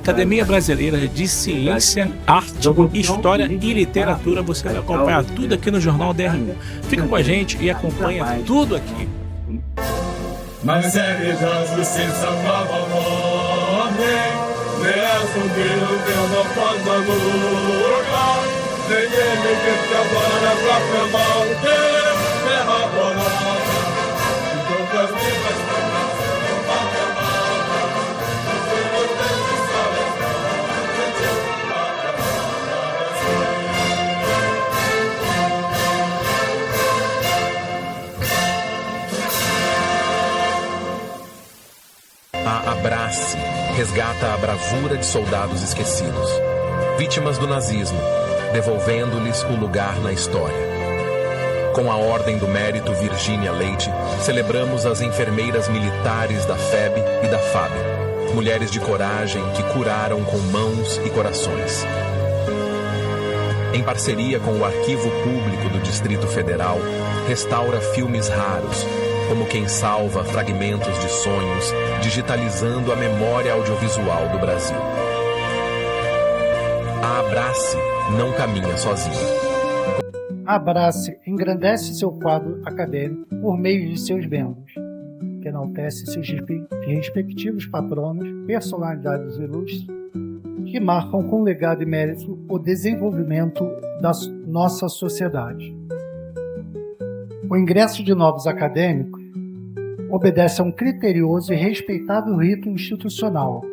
Academia Brasileira de Ciência, Arte, História e Literatura. Você vai acompanhar tudo aqui no Jornal DRU. Fica com a gente e acompanha tudo aqui. A Abrace resgata a bravura de soldados esquecidos, vítimas do nazismo, devolvendo-lhes o lugar na história. Com a Ordem do Mérito Virgínia Leite, celebramos as enfermeiras militares da FEB e da FAB, mulheres de coragem que curaram com mãos e corações. Em parceria com o Arquivo Público do Distrito Federal, restaura filmes raros, como quem salva fragmentos de sonhos, digitalizando a memória audiovisual do Brasil. A Abrace não caminha sozinha. A Abrace engrandece seu quadro acadêmico por meio de seus membros, que enaltece seus respectivos patronos, personalidades ilustres, que marcam com legado e mérito o desenvolvimento da nossa sociedade. O ingresso de novos acadêmicos obedece a um criterioso e respeitável rito institucional.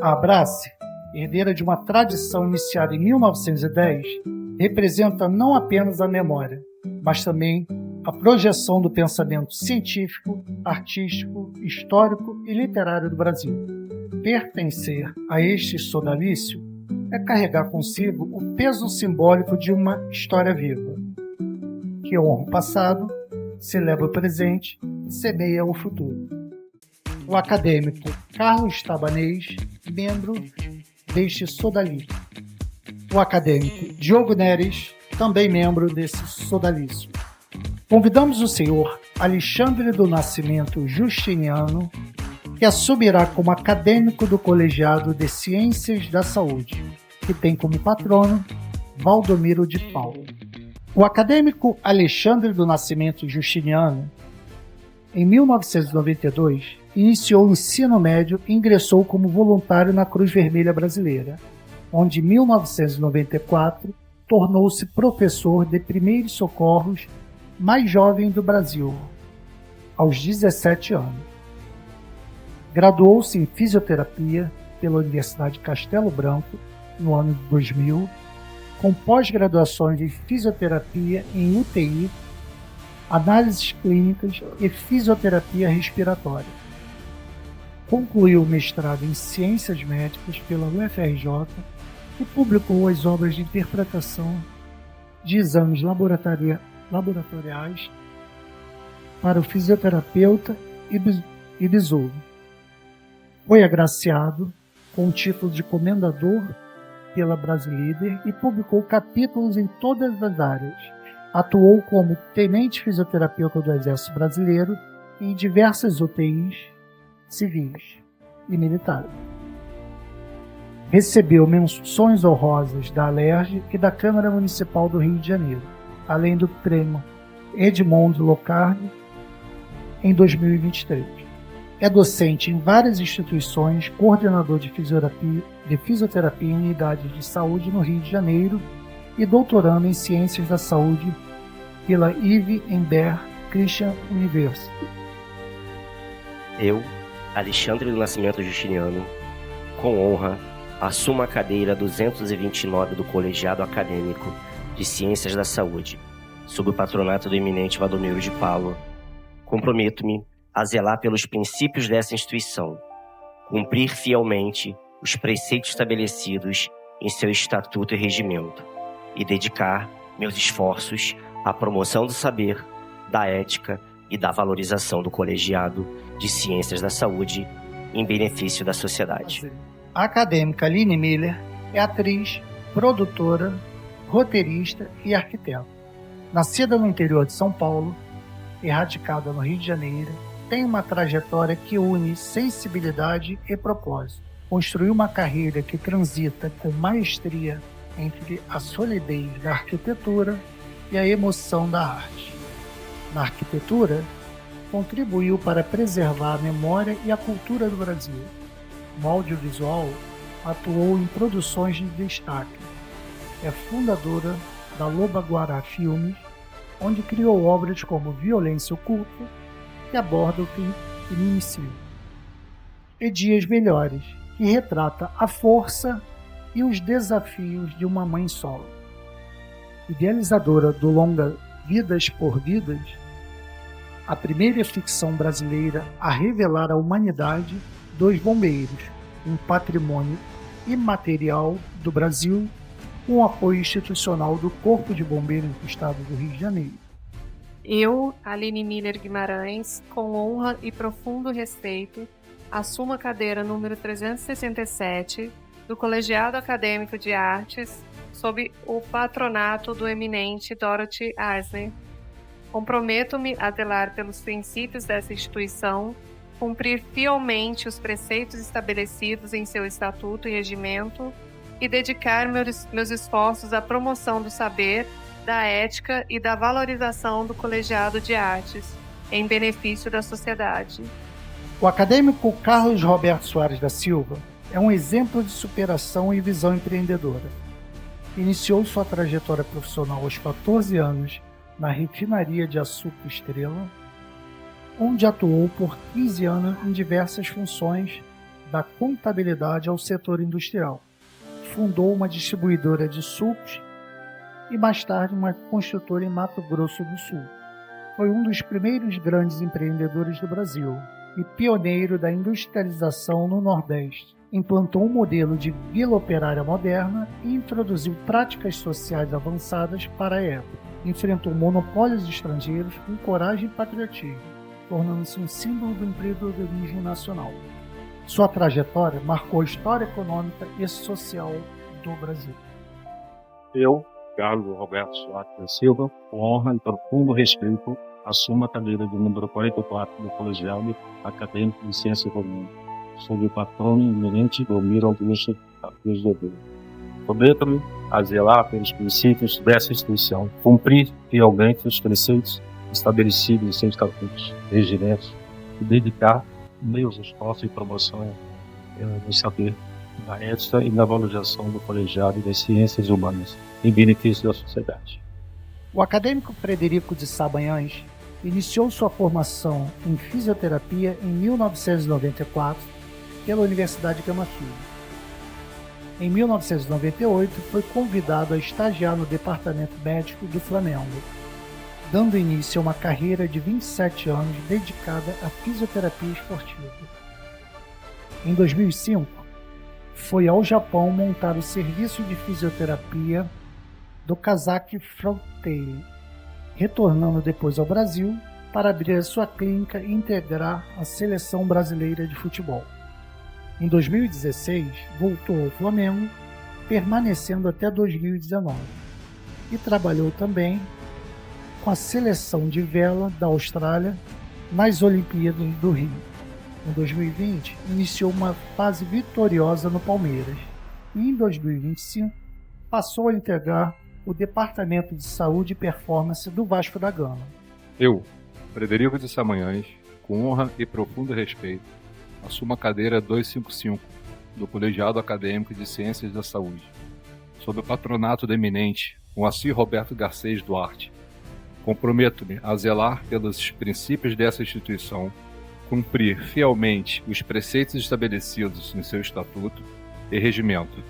A Abrace, herdeira de uma tradição iniciada em 1910, representa não apenas a memória, mas também a projeção do pensamento científico, artístico, histórico e literário do Brasil. Pertencer a este sodalício é carregar consigo o peso simbólico de uma história viva, que honra o passado, celebra o presente e semeia o futuro. O acadêmico Carlos Tabanês, membro deste sodalício. O acadêmico Diogo Neres, também membro desse sodalício. Convidamos o senhor Alexandre do Nascimento Justiniano, que assumirá como acadêmico do Colegiado de Ciências da Saúde, que tem como patrono Valdomiro de Paulo. O acadêmico Alexandre do Nascimento Justiniano, em 1992, iniciou o ensino médio e ingressou como voluntário na Cruz Vermelha Brasileira, onde em 1994 tornou-se professor de primeiros socorros mais jovem do Brasil, aos 17 anos. Graduou-se em fisioterapia pela Universidade de Castelo Branco no ano de 2000, com pós-graduações em fisioterapia em UTI, análises clínicas e fisioterapia respiratória. Concluiu o mestrado em Ciências Médicas pela UFRJ e publicou as obras de interpretação de exames laboratoriais para o fisioterapeuta e besouro. Foi agraciado com o título de comendador pela Brasilíder e publicou capítulos em todas as áreas. Atuou como tenente fisioterapeuta do Exército Brasileiro em diversas UTIs civis e militares. Recebeu menções honrosas da Alerj e da Câmara Municipal do Rio de Janeiro, além do prêmio Edmond Locarno em 2023. É docente em várias instituições, coordenador de fisioterapia em unidades de saúde no Rio de Janeiro e doutorando em Ciências da Saúde pela Yves Imbert Christian University. Eu, Alexandre do Nascimento Justiniano, com honra, assumo a cadeira 229 do Colegiado Acadêmico de Ciências da Saúde, sob o patronato do eminente Valdomiro de Paulo. Comprometo-me a zelar pelos princípios dessa instituição, cumprir fielmente os preceitos estabelecidos em seu estatuto e regimento, e dedicar meus esforços à promoção do saber, da ética e da valorização do Colegiado de Ciências da Saúde em benefício da sociedade. A acadêmica Aline Miller é atriz, produtora, roteirista e arquiteta. Nascida no interior de São Paulo e radicada no Rio de Janeiro, tem uma trajetória que une sensibilidade e propósito. construiu uma carreira que transita com maestria entre a solidez da arquitetura e a emoção da arte. Na arquitetura, contribuiu para preservar a memória e a cultura do Brasil. No audiovisual, atuou em produções de destaque. É fundadora da Loba Guará Filmes, onde criou obras como Violência Oculta, que aborda o feminicídio, e Dias Melhores, que retrata a força e os desafios de uma mãe solo. Idealizadora do longa Vidas por Vidas, a primeira ficção brasileira a revelar a humanidade dos bombeiros, um patrimônio imaterial do Brasil, com o apoio institucional do Corpo de Bombeiros do Estado do Rio de Janeiro. Eu, Aline Miller Guimarães, com honra e profundo respeito, assumo a cadeira número 367 do Colegiado Acadêmico de Artes, sob o patronato do eminente Dorothy Eisner. Comprometo-me a zelar pelos princípios dessa instituição, cumprir fielmente os preceitos estabelecidos em seu estatuto e regimento e dedicar meus esforços à promoção do saber, da ética e da valorização do Colegiado de Artes, em benefício da sociedade. O acadêmico Carlos Roberto Soares da Silva é um exemplo de superação e visão empreendedora. Iniciou sua trajetória profissional aos 14 anos na refinaria de açúcar Estrela, onde atuou por 15 anos em diversas funções, da contabilidade ao setor industrial. Fundou uma distribuidora de sucos e mais tarde uma construtora em Mato Grosso do Sul. Foi um dos primeiros grandes empreendedores do Brasil e pioneiro da industrialização no Nordeste. Implantou um modelo de vila operária moderna e introduziu práticas sociais avançadas para a época. Enfrentou monopólios estrangeiros com coragem e patriotismo, tornando-se um símbolo do empreendedorismo nacional. Sua trajetória marcou a história econômica e social do Brasil. Eu, Carlos Roberto Soares da Silva, com honra e profundo respeito, assumo a cadeira de número 44 do Colegiado Acadêmico de Ciências Econômicas, sob o patrono eminente Belmiro Augusto Azevedo. Comprometo-me a zelar pelos princípios dessa instituição, cumprir fielmente os preceitos estabelecidos em seus estatutos, regimentos e dedicar meus esforços e promoção no saber, na ética e na valorização do Colegiado das Ciências Humanas, em benefício da sociedade. O acadêmico Frederico de Sabanhães iniciou sua formação em fisioterapia em 1994 pela Universidade Gama Filho. Em 1998, foi convidado a estagiar no Departamento Médico do Flamengo, dando início a uma carreira de 27 anos dedicada à fisioterapia esportiva. Em 2005, foi ao Japão montar o serviço de fisioterapia do Kazakh Frontier, retornando depois ao Brasil para abrir a sua clínica e integrar a seleção brasileira de futebol. Em 2016, voltou ao Flamengo, permanecendo até 2019, e trabalhou também com a seleção de vela da Austrália nas Olimpíadas do Rio. Em 2020, iniciou uma fase vitoriosa no Palmeiras e em 2025 passou a integrar o Departamento de Saúde e Performance do Vasco da Gama. Eu, Frederico de Samanhães, com honra e profundo respeito, assumo a cadeira 255 do Colegiado Acadêmico de Ciências da Saúde, sob o patronato do eminente Moacir Roberto Garcês Duarte. Comprometo-me a zelar pelos princípios dessa instituição, cumprir fielmente os preceitos estabelecidos em seu estatuto e regimento,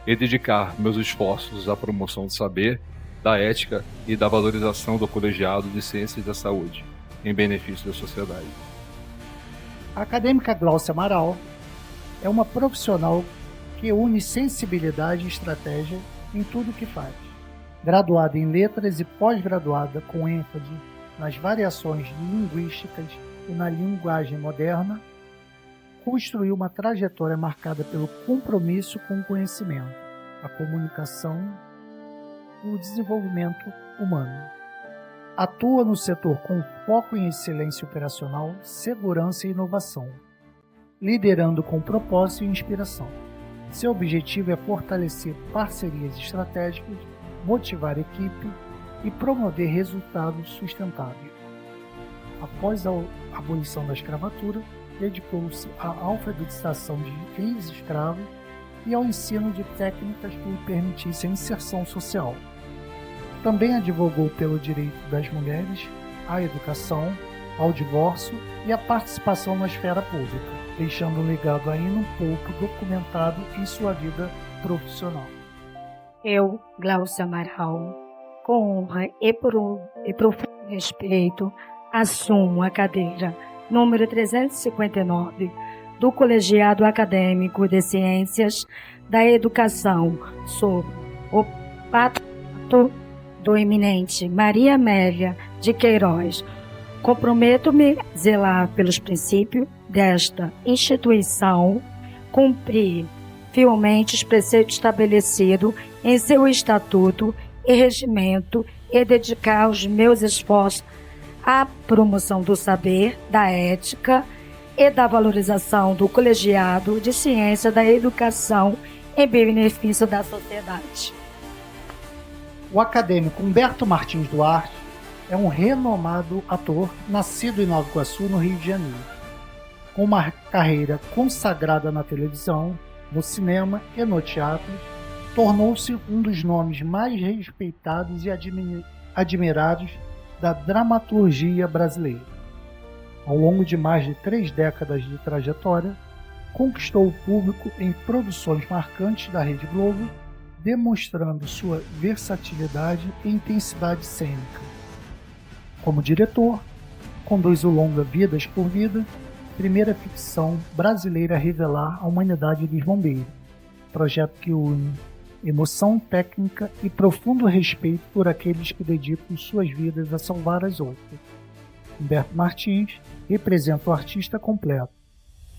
e dedicar meus esforços à promoção do saber, da ética e da valorização do Colegiado de Ciências da Saúde, em benefício da sociedade. A acadêmica Glaucia Amaral é uma profissional que une sensibilidade e estratégia em tudo o que faz. Graduada em letras e pós-graduada com ênfase nas variações linguísticas e na linguagem moderna, construiu uma trajetória marcada pelo compromisso com o conhecimento, a comunicação e o desenvolvimento humano. Atua no setor com foco em excelência operacional, segurança e inovação. liderando com propósito e inspiração. Seu objetivo é fortalecer parcerias estratégicas, motivar a equipe e promover resultados sustentáveis. Após a abolição da escravatura, dedicou-se à alfabetização de ex-escravos e ao ensino de técnicas que lhe permitissem a inserção social. Também advogou pelo direito das mulheres à educação, ao divórcio e à participação na esfera pública, deixando um legado ainda um pouco documentado em sua vida profissional. Eu, Glaucia Amaral, com honra e profundo respeito, assumo a cadeira número 359 do Colegiado Acadêmico de Ciências da Educação sob o patronato do eminente Maria Amélia de Queiroz. Comprometo-me a zelar pelos princípios desta instituição, cumprir fielmente os preceitos estabelecidos em seu estatuto e regimento e dedicar os meus esforços à promoção do saber, da ética e da valorização do colegiado de ciência da educação em benefício da sociedade. O acadêmico Humberto Martins Duarte é um renomado ator nascido em Nova Iguaçu, no Rio de Janeiro. Com uma carreira consagrada na televisão, no cinema e no teatro, tornou-se um dos nomes mais respeitados e admirados da dramaturgia brasileira. Ao longo de mais de 3 décadas de trajetória, conquistou o público em produções marcantes da Rede Globo, demonstrando sua versatilidade e intensidade cênica. Como diretor, conduz o longa Vidas por Vida, primeira ficção brasileira a revelar a humanidade dos bombeiros, projeto que une emoção técnica e profundo respeito por aqueles que dedicam suas vidas a salvar as outras. Humberto Martins representa o artista completo,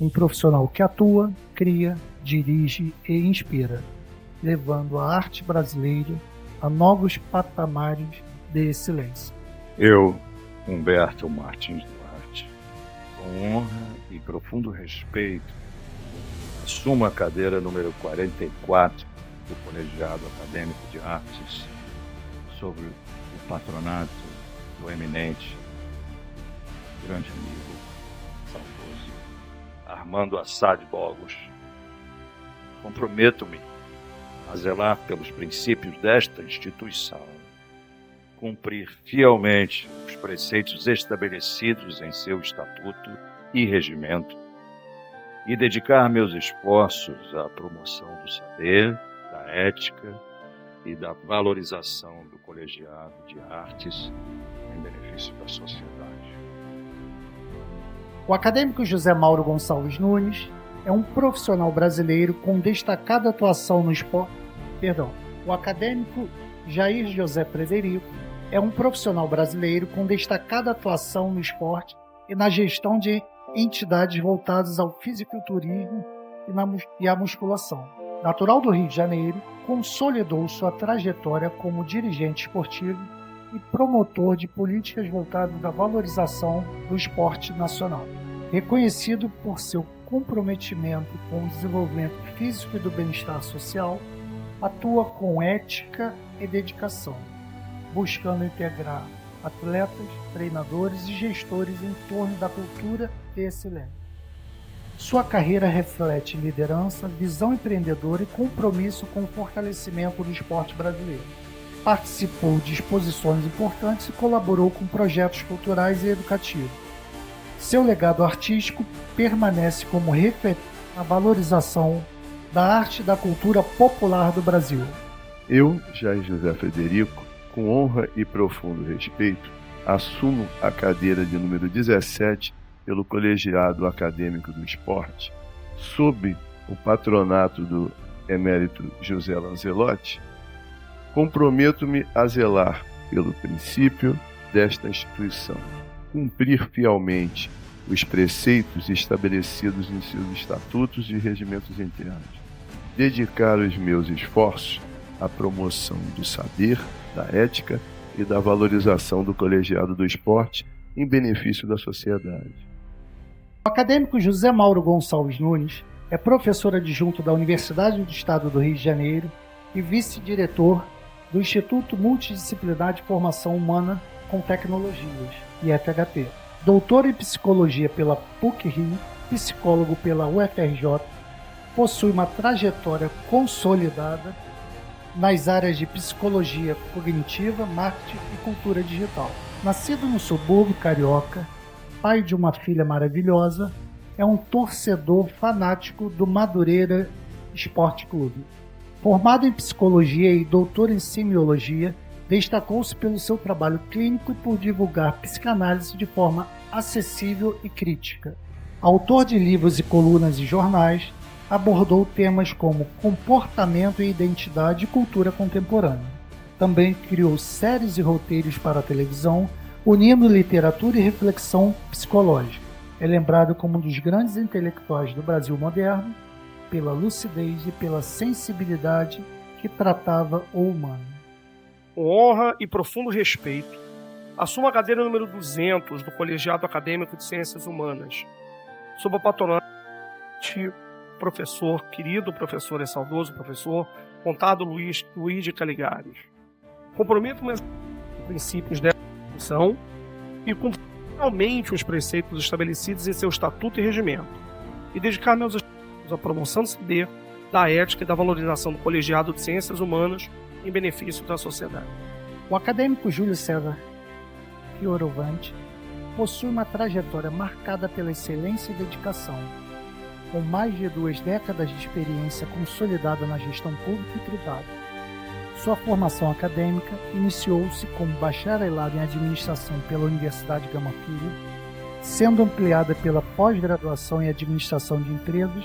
um profissional que atua, cria, dirige e inspira, levando a arte brasileira a novos patamares de excelência. Eu, Humberto Martins Duarte, com honra e profundo respeito, assumo a cadeira número 44 do Colegiado Acadêmico de Artes, sobre o patronato do eminente grande amigo, saudoso Armando Assad Bogos. Comprometo-me a zelar pelos princípios desta instituição, cumprir fielmente os preceitos estabelecidos em seu estatuto e regimento e dedicar meus esforços à promoção do saber, da ética e da valorização do colegiado de artes em benefício da sociedade. O acadêmico José Mauro Gonçalves Nunes é um profissional brasileiro com destacada atuação no esporte. O acadêmico Jair José Frederico é um profissional brasileiro com destacada atuação no esporte e na gestão de entidades voltadas ao fisiculturismo e à musculação. Natural do Rio de Janeiro, consolidou sua trajetória como dirigente esportivo e promotor de políticas voltadas à valorização do esporte nacional. Reconhecido por seu comprometimento com o desenvolvimento físico e do bem-estar social, atua com ética e dedicação, buscando integrar atletas, treinadores e gestores em torno da cultura e excelência. Sua carreira reflete liderança, visão empreendedora e compromisso com o fortalecimento do esporte brasileiro. Participou de exposições importantes e colaborou com projetos culturais e educativos. Seu legado artístico permanece como referência na valorização da arte e da cultura popular do Brasil. Eu, Jair José Frederico, com honra e profundo respeito, assumo a cadeira de número 17 pelo Colegiado Acadêmico do Esporte, sob o patronato do emérito José Lancelotti. Comprometo-me a zelar pelo princípio desta instituição, cumprir fielmente os preceitos estabelecidos em seus estatutos e regimentos internos, dedicar os meus esforços à promoção do saber, da ética e da valorização do colegiado do esporte em benefício da sociedade. O acadêmico José Mauro Gonçalves Nunes é professor adjunto da Universidade do Estado do Rio de Janeiro e vice-diretor do Instituto Multidisciplinar de Formação Humana com Tecnologias, IFHT. Doutor em Psicologia pela PUC-Rio, psicólogo pela UFRJ, possui uma trajetória consolidada nas áreas de psicologia cognitiva, marketing e cultura digital. Nascido no subúrbio carioca, pai de uma filha maravilhosa, é um torcedor fanático do Madureira Esporte Clube. Formado em psicologia e doutor em semiologia, destacou-se pelo seu trabalho clínico e por divulgar psicanálise de forma acessível e crítica. Autor de livros e colunas em jornais, abordou temas como comportamento e identidade e cultura contemporânea. Também criou séries e roteiros para a televisão, unindo literatura e reflexão psicológica. É lembrado como um dos grandes intelectuais do Brasil moderno, pela lucidez e pela sensibilidade que tratava o humano. Com honra e profundo respeito, assumo a cadeira número 200 do Colegiado Acadêmico de Ciências Humanas, sob o patronato de professor, querido professor e saudoso professor, Contado Luiz de Caligari. Comprometo-me com os princípios dessa instituição e cumprir finalmente os preceitos estabelecidos em seu estatuto e regimento, e dedicar meus esforços à promoção do saber, da ética e da valorização do Colegiado de Ciências Humanas em benefício da sociedade. O acadêmico Júlio César Fioravante possui uma trajetória marcada pela excelência e dedicação, com mais de 2 décadas de experiência consolidada na gestão pública e privada. Sua formação acadêmica iniciou-se como bacharelado em administração pela Universidade Gama Filho, sendo ampliada pela pós-graduação em administração de empresas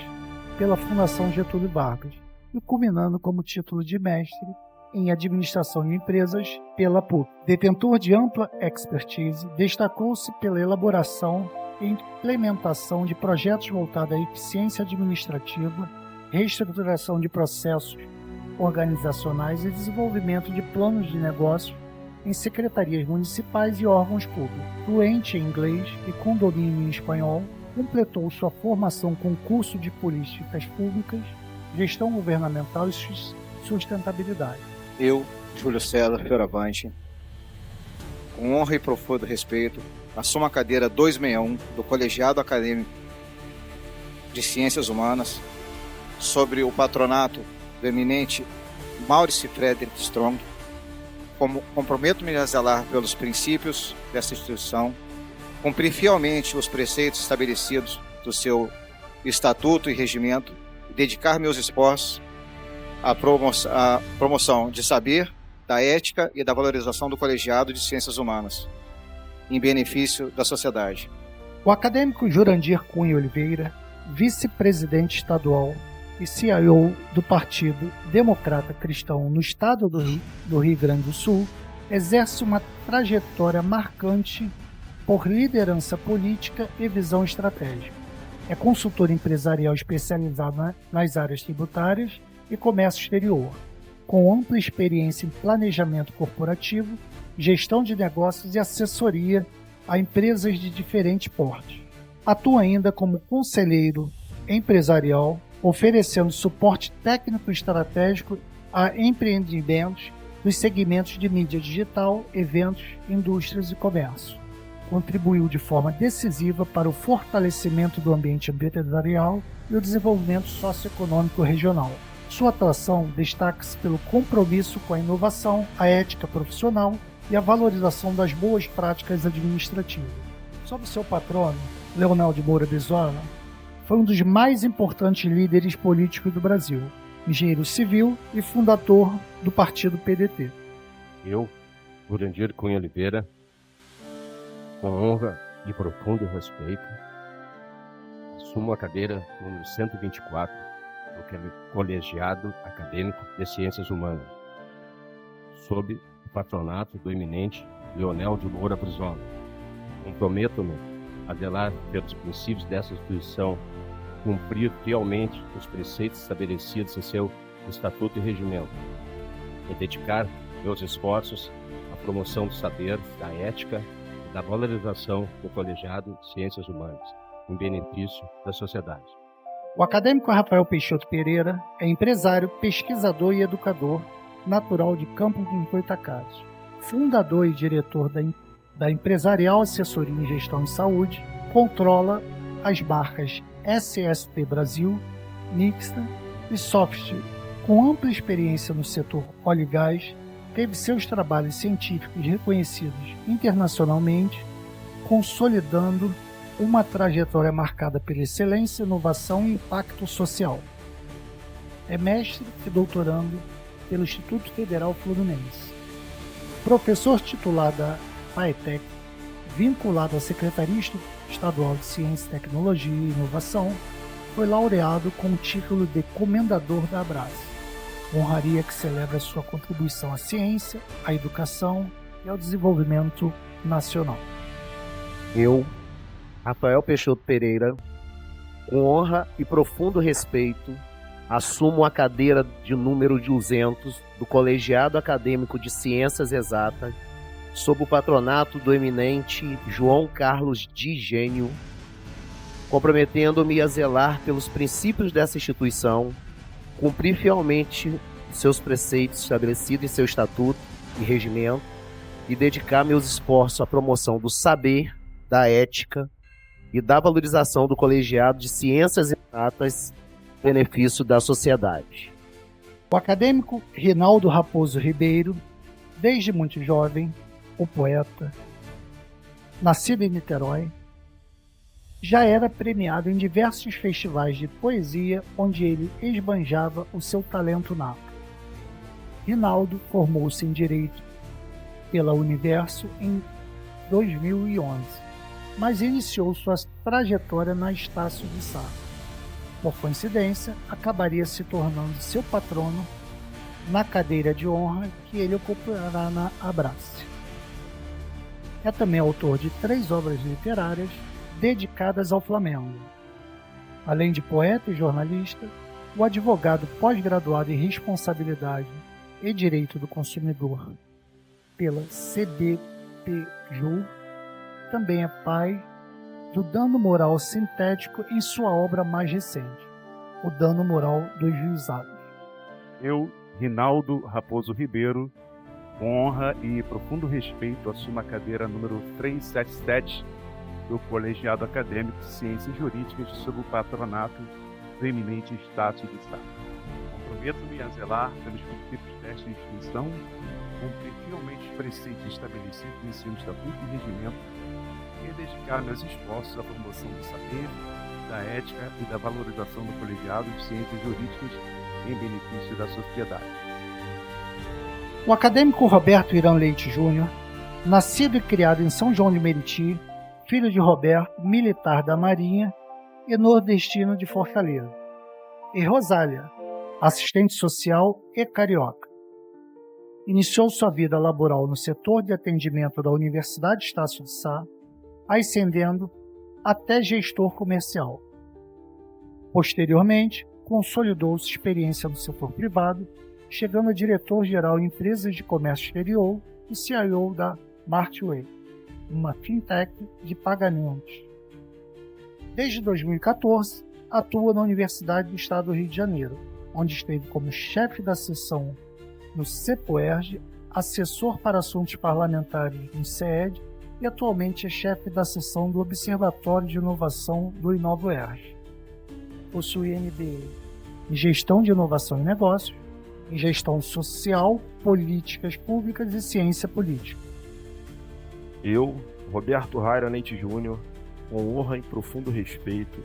pela Fundação Getúlio Vargas e culminando como título de mestre em administração de empresas pela PUC. Detentor de ampla expertise, destacou-se pela elaboração e implementação de projetos voltados à eficiência administrativa, reestruturação de processos organizacionais e desenvolvimento de planos de negócio em secretarias municipais e órgãos públicos. Fluente em inglês e com domínio em espanhol, completou sua formação com curso de políticas públicas, gestão governamental e sustentabilidade. Eu, Júlio César Fioravante, com honra e profundo respeito, assumo a cadeira 261 do Colegiado Acadêmico de Ciências Humanas, sobre o patronato do eminente Maurice Frederick Strong. Comprometo-me a zelar pelos princípios dessa instituição, cumprir fielmente os preceitos estabelecidos do seu estatuto e regimento, e dedicar meus esforços à promoção de saber, da ética e da valorização do Colegiado de Ciências Humanas, em benefício da sociedade. O acadêmico Jurandir Cunha Oliveira, vice-presidente estadual e CIO do Partido Democrata Cristão no estado do Rio Grande do Sul, exerce uma trajetória marcante por liderança política e visão estratégica. É consultor empresarial especializado nas áreas tributárias e comércio exterior, com ampla experiência em planejamento corporativo, gestão de negócios e assessoria a empresas de diferentes portes. Atua ainda como conselheiro empresarial, oferecendo suporte técnico e estratégico a empreendimentos nos segmentos de mídia digital, eventos, indústrias e comércio. Contribuiu de forma decisiva para o fortalecimento do ambiente empresarial e o desenvolvimento socioeconômico regional. Sua atuação destaca-se pelo compromisso com a inovação, a ética profissional e a valorização das boas práticas administrativas. Sob seu patrono, Leonel de Moura Brizola, foi um dos mais importantes líderes políticos do Brasil, engenheiro civil e fundador do partido PDT. Eu, Jurandir Cunha Oliveira, com honra e profundo respeito, assumo a cadeira número 124 do Colegiado Acadêmico de Ciências Humanas, sob o patronato do eminente Leonel de Moura Brizola. Comprometo-me a zelar pelos princípios dessa instituição, cumprir fielmente os preceitos estabelecidos em seu estatuto e regimento, e dedicar meus esforços à promoção do saber, da ética e da valorização do Colegiado de Ciências Humanas, em benefício da sociedade. O acadêmico Rafael Peixoto Pereira é empresário, pesquisador e educador, natural de Campo dos Goytacazes, fundador e diretor da Empresarial Assessoria em Gestão de Saúde, controla as marcas SSP Brasil, Nixta e Soft. Com ampla experiência no setor óleo e gás, teve seus trabalhos científicos reconhecidos internacionalmente, consolidando uma trajetória marcada pela excelência, inovação e impacto social. É mestre e doutorando pelo Instituto Federal Fluminense. Professor titular da FAETEC, vinculado à Secretaria Estadual de Ciência, Tecnologia e Inovação, foi laureado com o título de Comendador da Abrace, honraria que celebra sua contribuição à ciência, à educação e ao desenvolvimento nacional. Eu, Rafael Peixoto Pereira, com honra e profundo respeito, assumo a cadeira de número 200 do Colegiado Acadêmico de Ciências Exatas, sob o patronato do eminente João Carlos Digênio, comprometendo-me a zelar pelos princípios dessa instituição, cumprir fielmente seus preceitos estabelecidos em seu estatuto e regimento e dedicar meus esforços à promoção do saber, da ética e da valorização do colegiado de ciências exatas em benefício da sociedade. O acadêmico Rinaldo Raposo Ribeiro, desde muito jovem, o poeta, nascido em Niterói, já era premiado em diversos festivais de poesia onde ele esbanjava o seu talento nato. Rinaldo formou-se em Direito pela Universo em 2011, mas iniciou sua trajetória na Estácio de Sá. Por coincidência, acabaria se tornando seu patrono na cadeira de honra que ele ocupará na Abrace. É também autor de 3 obras literárias dedicadas ao Flamengo. Além de poeta e jornalista, o advogado pós-graduado em Responsabilidade e Direito do Consumidor pela CBPJU também é pai do dano moral sintético em sua obra mais recente, O Dano Moral dos Juizados. Eu, Rinaldo Raposo Ribeiro, com honra e profundo respeito, assumo a cadeira número 377 do Colegiado Acadêmico de Ciências Jurídicas sob o patronato do eminente Estácio de Sá. Comprometo-me a zelar pelos princípios desta instituição, cumprir fielmente os preceitos estabelecidos em seu estatuto e regimento e dedicar meus esforços à promoção do saber, da ética e da valorização do colegiado de ciências jurídicas em benefício da sociedade. O acadêmico Roberto Irã Leite Júnior, nascido e criado em São João de Meriti, filho de Roberto, militar da Marinha e nordestino de Fortaleza, e Rosália, assistente social e carioca. Iniciou sua vida laboral no setor de atendimento da Universidade Estácio de Sá, ascendendo até gestor comercial. Posteriormente, consolidou sua experiência no setor privado, chegando a diretor-geral em empresas de comércio exterior e CIO da Martway, uma fintech de pagamentos. Desde 2014, atua na Universidade do Estado do Rio de Janeiro, onde esteve como chefe da seção no CEPOERJ, assessor para assuntos parlamentares no CEED e atualmente é chefe da seção do Observatório de Inovação do InovoERJ. Possui MBA em Gestão de Inovação e Negócios, em Gestão Social, Políticas Públicas e Ciência Política. Eu, Roberto Raira Leite Júnior, com honra e profundo respeito,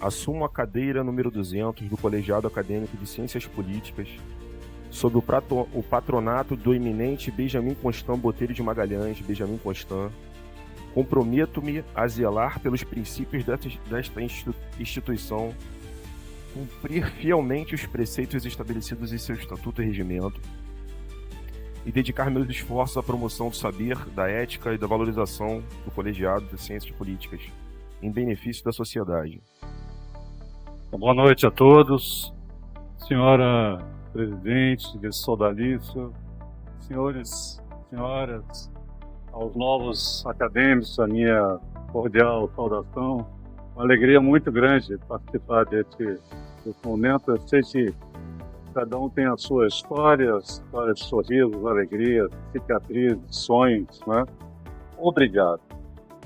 assumo a cadeira número 200 do Colegiado Acadêmico de Ciências Políticas, sob o patronato do eminente Benjamin Constant Botelho de Magalhães, Benjamin Constant. Comprometo-me a zelar pelos princípios desta instituição, cumprir fielmente os preceitos estabelecidos em seu estatuto e regimento, e dedicar meus esforços à promoção do saber, da ética e da valorização do colegiado de ciências políticas, em benefício da sociedade. Boa noite a todos. Senhora Presidente, sodalício, senhores, senhoras, aos novos acadêmicos, a minha cordial saudação. Uma alegria muito grande participar desse momento. Eu sei que cada um tem a sua história de sorrisos, alegrias, cicatrizes, sonhos, né? Obrigado.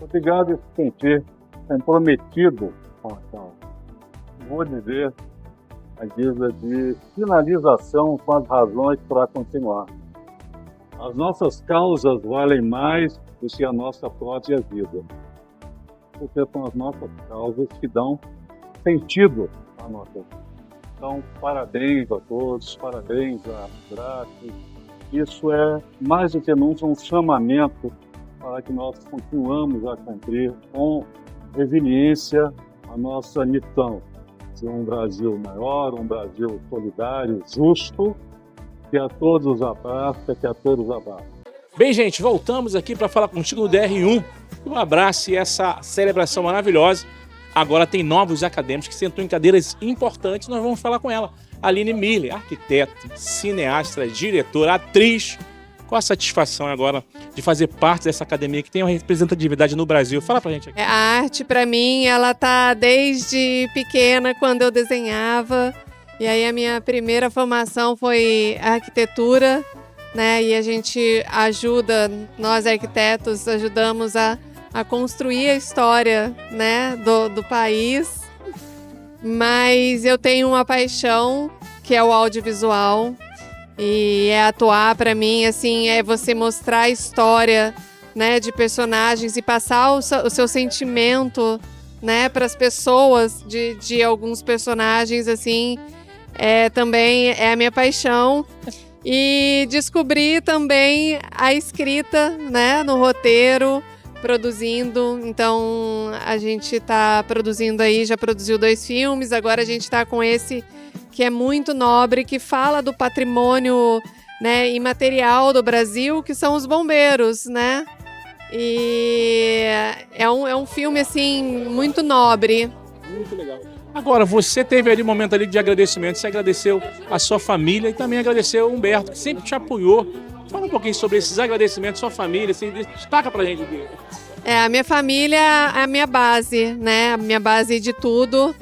Obrigado por se sentir comprometido com a causa. Vou dizer a guisa de finalização com as razões para continuar. As nossas causas valem mais do que a nossa própria vida. Porque são as nossas causas que dão sentido à nossa vida. Então, parabéns a todos, parabéns a Abrace. Isso é, mais do que nunca, um chamamento para que nós continuamos a cumprir com resiliência a nossa missão de um Brasil maior, um Brasil solidário, justo, que a todos abraça, que a todos abraça. Bem, gente, voltamos aqui para falar contigo no DR1. Um abraço e essa celebração maravilhosa. Agora tem novos acadêmicos que sentam em cadeiras importantes. Nós vamos falar com ela. Aline Miller, arquiteta, cineasta, diretora, atriz. Qual a satisfação agora de fazer parte dessa academia que tem uma representatividade no Brasil? Fala pra gente aqui. A arte, para mim, ela tá desde pequena, quando eu desenhava. E aí a minha primeira formação foi arquitetura, né? E a gente ajuda, nós arquitetos, ajudamos a construir a história, né, do país. Mas eu tenho uma paixão, que é o audiovisual. E atuar, para mim, assim, é você mostrar a história, né, de personagens e passar o seu sentimento, né, para as pessoas de alguns personagens, assim, também é a minha paixão. E descobrir também a escrita, né, no roteiro, produzindo. Então, a gente está produzindo aí, já produziu 2 filmes, agora a gente está com esse que é muito nobre, que fala do patrimônio, né, imaterial do Brasil, que são os bombeiros, né? E é um filme, assim, muito nobre. Muito legal. Agora, você teve ali um momento ali de agradecimento, você agradeceu a sua família e também agradeceu o Humberto, que sempre te apoiou. Fala um pouquinho sobre esses agradecimentos, sua família, assim, destaca pra gente aqui. A minha família é a minha base, né? A minha base de tudo,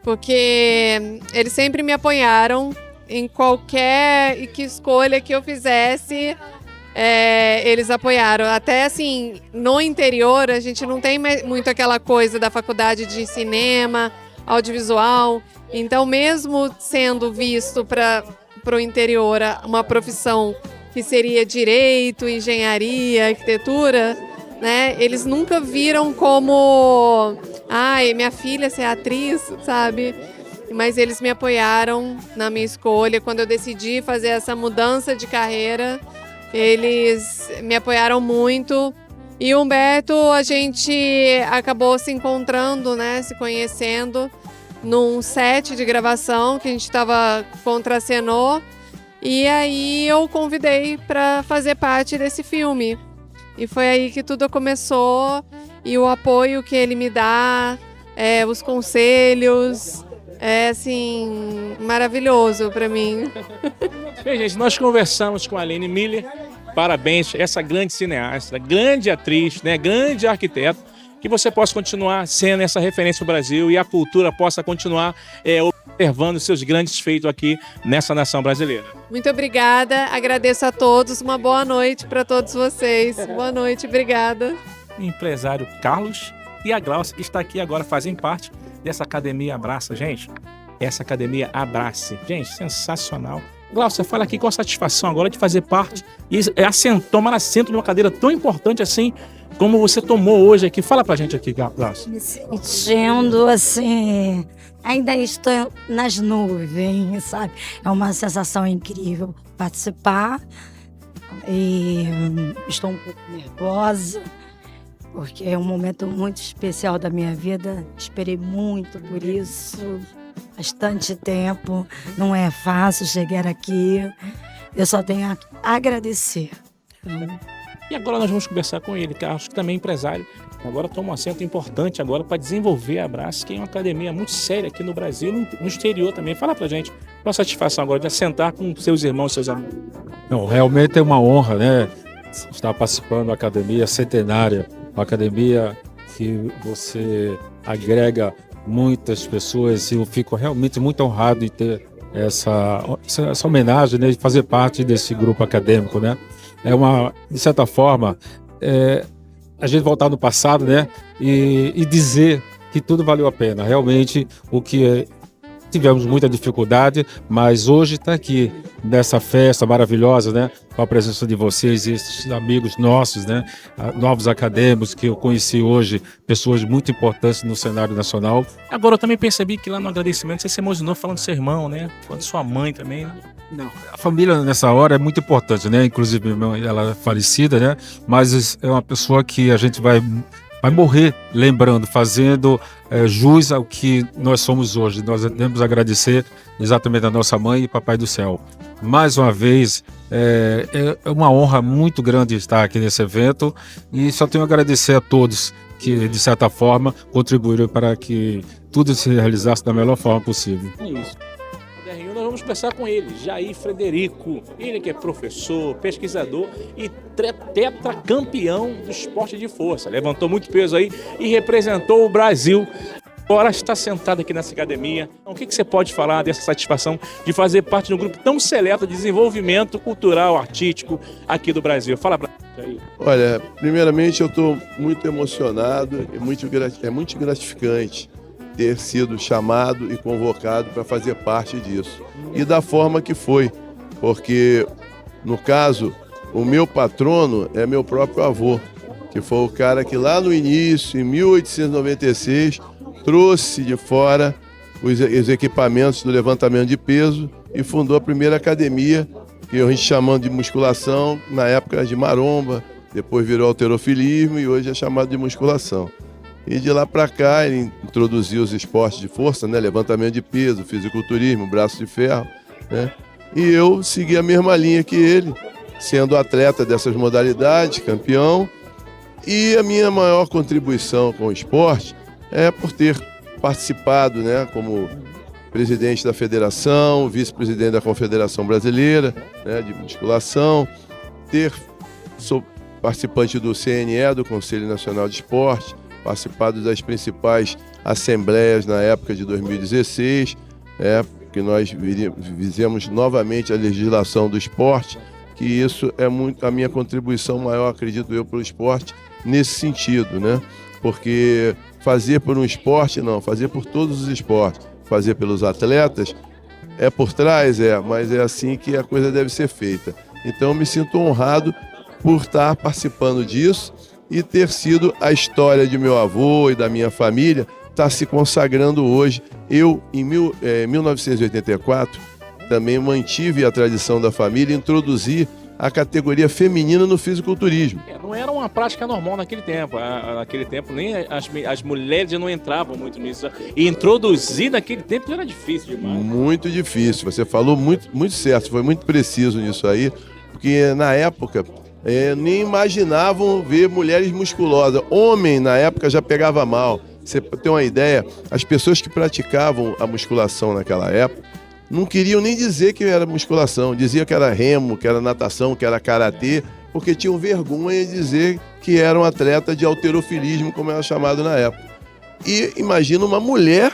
porque eles sempre me apoiaram em qualquer escolha que eu fizesse. Eles apoiaram. Até assim, no interior, a gente não tem muito aquela coisa da faculdade de cinema, audiovisual. Então, mesmo sendo visto para o interior uma profissão que seria direito, engenharia, arquitetura, né, eles nunca viram como, minha filha ser atriz, sabe? Mas eles me apoiaram na minha escolha. Quando eu decidi fazer essa mudança de carreira, eles me apoiaram muito. E o Humberto, a gente acabou se encontrando, né, se conhecendo num set de gravação que a gente contracenou. E aí eu convidei para fazer parte desse filme. E foi aí que tudo começou. E o apoio que ele me dá, os conselhos, é assim, maravilhoso para mim. Bem, gente, nós conversamos com a Aline Miller. Parabéns, essa grande cineasta, grande atriz, né, grande arquiteta, que você possa continuar sendo essa referência no Brasil e a cultura possa continuar observando seus grandes feitos aqui nessa nação brasileira. Muito obrigada, agradeço a todos, uma boa noite para todos vocês. Boa noite, obrigada. O empresário Carlos e a Glaucia, que está aqui agora, fazem parte dessa academia Abraça, gente. Essa academia Abrace, gente, sensacional. Glaucia, fala aqui com a satisfação agora de fazer parte e tomar assento de uma cadeira tão importante assim como você tomou hoje aqui. Fala pra gente aqui, Glaucia. Me sentindo assim, ainda estou nas nuvens, sabe? É uma sensação incrível participar e estou um pouco nervosa, porque é um momento muito especial da minha vida. Esperei muito por isso. Bastante tempo, não é fácil chegar aqui, eu só tenho a agradecer. E agora nós vamos conversar com ele, Carlos, que também é empresário. Agora toma um assento importante agora para desenvolver a Abrace, que é uma academia muito séria aqui no Brasil e no exterior também. Fala pra gente, qual a satisfação agora de assentar com seus irmãos, seus amigos? Não, realmente é uma honra, né? Estar participando da academia centenária, uma academia que você agrega muitas pessoas e eu fico realmente muito honrado de ter essa homenagem, né, de fazer parte desse grupo acadêmico, né? De certa forma, a gente voltar no passado, né, e dizer que tudo valeu a pena. Realmente, tivemos muita dificuldade, mas hoje está aqui nessa festa maravilhosa, né? Com a presença de vocês e esses amigos nossos, né? Novos acadêmicos que eu conheci hoje, pessoas muito importantes no cenário nacional. Agora eu também percebi que lá no agradecimento você se emocionou falando do seu irmão, né? Falando de sua mãe também, né? Não, a família nessa hora é muito importante, né? Inclusive minha mãe, ela é falecida, né? Mas é uma pessoa que a gente vai morrer lembrando, fazendo jus ao que nós somos hoje. Nós devemos agradecer exatamente a nossa mãe e papai do céu. Mais uma vez, é uma honra muito grande estar aqui nesse evento e só tenho a agradecer a todos que, de certa forma, contribuíram para que tudo se realizasse da melhor forma possível. É isso. Nós vamos conversar com ele, Jair Frederico, ele que é professor, pesquisador e tetracampeão do esporte de força, levantou muito peso aí e representou o Brasil. Agora está sentado aqui nessa academia. O que você pode falar dessa satisfação de fazer parte de um grupo tão seleto de desenvolvimento cultural, artístico aqui do Brasil? Fala pra gente aí. Olha, primeiramente eu estou muito emocionado e é muito gratificante ter sido chamado e convocado para fazer parte disso. E da forma que foi, porque, no caso, o meu patrono é meu próprio avô, que foi o cara que lá no início, em 1896, trouxe de fora os equipamentos do levantamento de peso e fundou a primeira academia, que a gente chamando de musculação, na época de maromba, depois virou halterofilismo e hoje é chamado de musculação. E de lá para cá ele introduziu os esportes de força, né? Levantamento de peso, fisiculturismo, braço de ferro, né? E eu segui a mesma linha que ele, sendo atleta dessas modalidades, campeão. E a minha maior contribuição com o esporte é por ter participado, né, como presidente da federação, vice-presidente da Confederação Brasileira, né, de musculação, sou participante do CNE, do Conselho Nacional de Esporte, participado das principais assembleias na época de 2016, que nós fizemos novamente a legislação do esporte, que isso é muito a minha contribuição maior, acredito eu, para o esporte nesse sentido, né? Porque fazer por um esporte, não, fazer por todos os esportes, fazer pelos atletas, é por trás, mas é assim que a coisa deve ser feita. Então eu me sinto honrado por estar participando disso e ter sido a história de meu avô e da minha família está se consagrando hoje. Eu, em 1984, também mantive a tradição da família e introduzi a categoria feminina no fisiculturismo. Não era uma prática normal naquele tempo. Naquele tempo nem as mulheres não entravam muito nisso. E introduzir naquele tempo era difícil demais. Muito difícil. Você falou muito certo, foi muito preciso nisso aí, porque na época nem imaginavam ver mulheres musculosas. Homem, na época, já pegava mal. Você tem uma ideia, as pessoas que praticavam a musculação naquela época não queriam nem dizer que era musculação, diziam que era remo, que era natação, que era karatê, porque tinham vergonha de dizer que era um atleta de halterofilismo, como era chamado na época. E imagina uma mulher,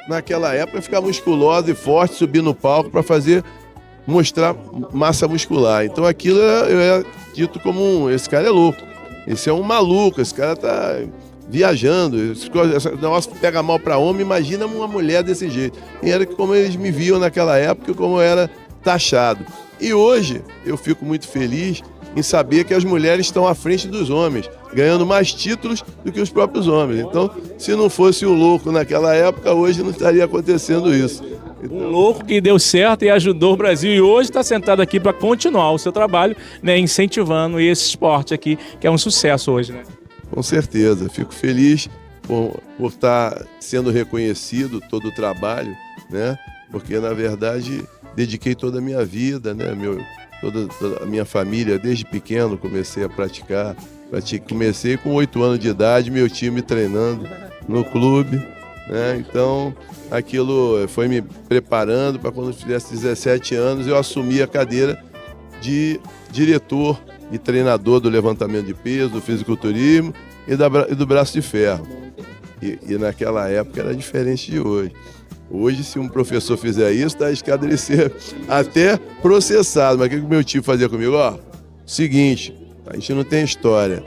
naquela época, ficar musculosa e forte, subir no palco para mostrar massa muscular. Então aquilo é dito como esse cara é louco, esse é um maluco, esse cara tá viajando, esse negócio pega mal para homem, imagina uma mulher desse jeito. E era como eles me viam naquela época, como era taxado. E hoje eu fico muito feliz em saber que as mulheres estão à frente dos homens, ganhando mais títulos do que os próprios homens. Então, se não fosse o louco naquela época, hoje não estaria acontecendo isso. Um louco que deu certo e ajudou o Brasil e hoje está sentado aqui para continuar o seu trabalho, né, incentivando esse esporte aqui, que é um sucesso hoje, né? Com certeza, fico feliz por estar sendo reconhecido todo o trabalho, né? Porque, na verdade, dediquei toda a minha vida, né? Toda a minha família, desde pequeno, comecei a praticar. Comecei com 8 anos de idade, meu time treinando no clube, né? Então, aquilo foi me preparando para quando eu fizesse 17 anos, eu assumi a cadeira de diretor e treinador do levantamento de peso, do fisiculturismo e do braço de ferro. E naquela época era diferente de hoje. Hoje, se um professor fizer isso, está arriscado ele ser até processado. Mas o que o meu tio fazia comigo? Ó, seguinte, a gente não tem história.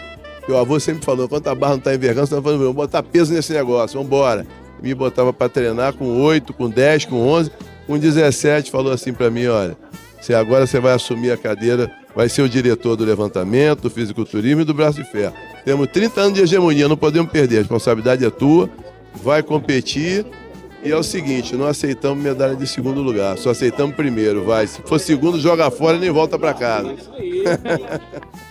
Meu avô sempre falou, quando a barra não está envergando, você está falando, vamos botar peso nesse negócio, vamos embora. Me botava para treinar com 8, com 10, com 11, com 17, falou assim para mim, olha, agora você vai assumir a cadeira, vai ser o diretor do levantamento, do fisiculturismo e do braço de ferro. Temos 30 anos de hegemonia, não podemos perder, a responsabilidade é tua, vai competir. E é o seguinte, não aceitamos medalha de segundo lugar, só aceitamos primeiro, vai. Se for segundo, joga fora e nem volta para casa.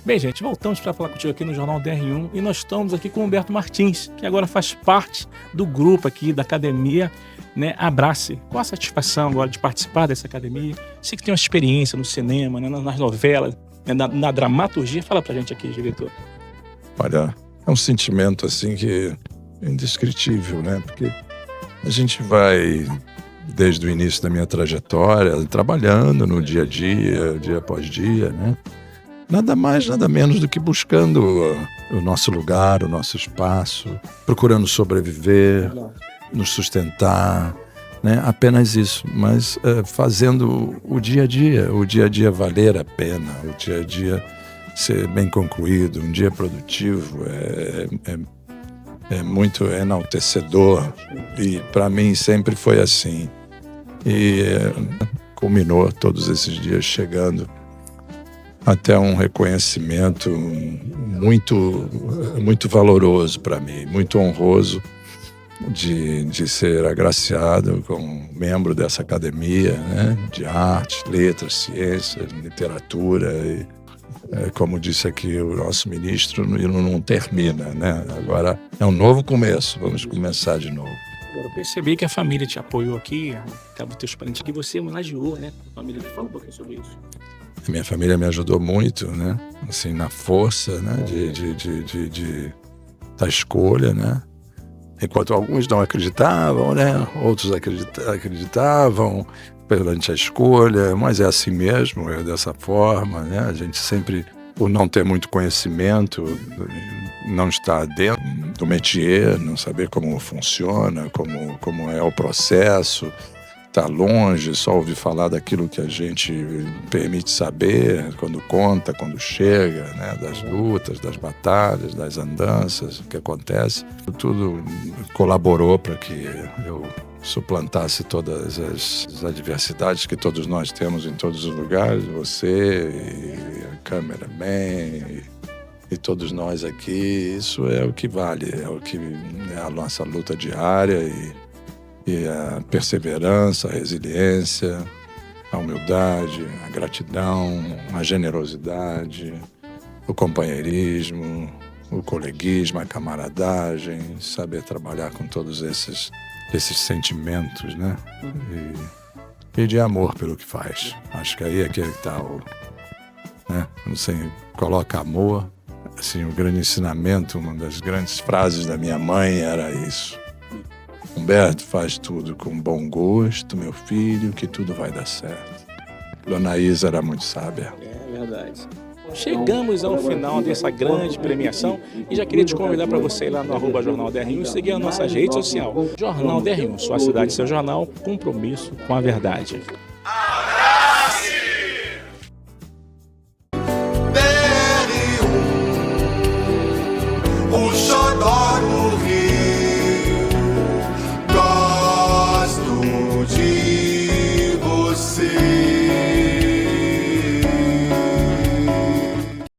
Bem, gente, voltamos para falar contigo aqui no Jornal DR1 e nós estamos aqui com o Humberto Martins, que agora faz parte do grupo aqui da academia, né, Abrace. Qual a satisfação agora de participar dessa academia? Você que tem uma experiência no cinema, né, nas novelas, né, na dramaturgia. Fala pra gente aqui, diretor. Olha, é um sentimento assim que é indescritível, né? Porque a gente vai, desde o início da minha trajetória, trabalhando no dia a dia, dia após dia, né? Nada mais, nada menos do que buscando o nosso lugar, o nosso espaço, procurando sobreviver, nos sustentar, né? Apenas isso, mas fazendo o dia a dia valer a pena, o dia a dia ser bem concluído, um dia produtivo, é muito enaltecedor e para mim sempre foi assim. E culminou todos esses dias chegando até um reconhecimento muito valoroso para mim, muito honroso de ser agraciado como membro dessa academia, né, de arte, letras, ciências, literatura e como disse aqui o nosso ministro, não termina, né? Agora é um novo começo, vamos começar de novo. Agora eu percebi que a família te apoiou aqui, estava os teus parentes aqui, você homenageou, né? A família, fala um pouquinho sobre isso. A minha família me ajudou muito, né? Assim, na força, né? Da escolha, né? Enquanto alguns não acreditavam, né? Outros acreditavam perante a escolha, mas é assim mesmo, é dessa forma, né? A gente sempre, por não ter muito conhecimento, não estar dentro do métier, não saber como funciona, como é o processo, tá longe, só ouvir falar daquilo que a gente permite saber, quando conta, quando chega, né? Das lutas, das batalhas, das andanças, o que acontece. Tudo colaborou para que eu suplantasse todas as adversidades que todos nós temos em todos os lugares, você e a cameraman e todos nós aqui. Isso é o que vale, é o que é a nossa luta diária e a perseverança, a resiliência, a humildade, a gratidão, a generosidade, o companheirismo, o coleguismo, a camaradagem, saber trabalhar com todos esses sentimentos, né? E de amor pelo que faz. Acho que aí é que está o... Né? Quando você coloca amor, assim, o grande ensinamento, uma das grandes frases da minha mãe era isso. Humberto, faz tudo com bom gosto, meu filho, que tudo vai dar certo. Dona Isa era muito sábia. É verdade. Chegamos ao final dessa grande premiação e já queria te convidar para você ir lá no @Jornal DR1 e seguir a nossa rede social. Jornal DR1, sua cidade, seu jornal, compromisso com a verdade.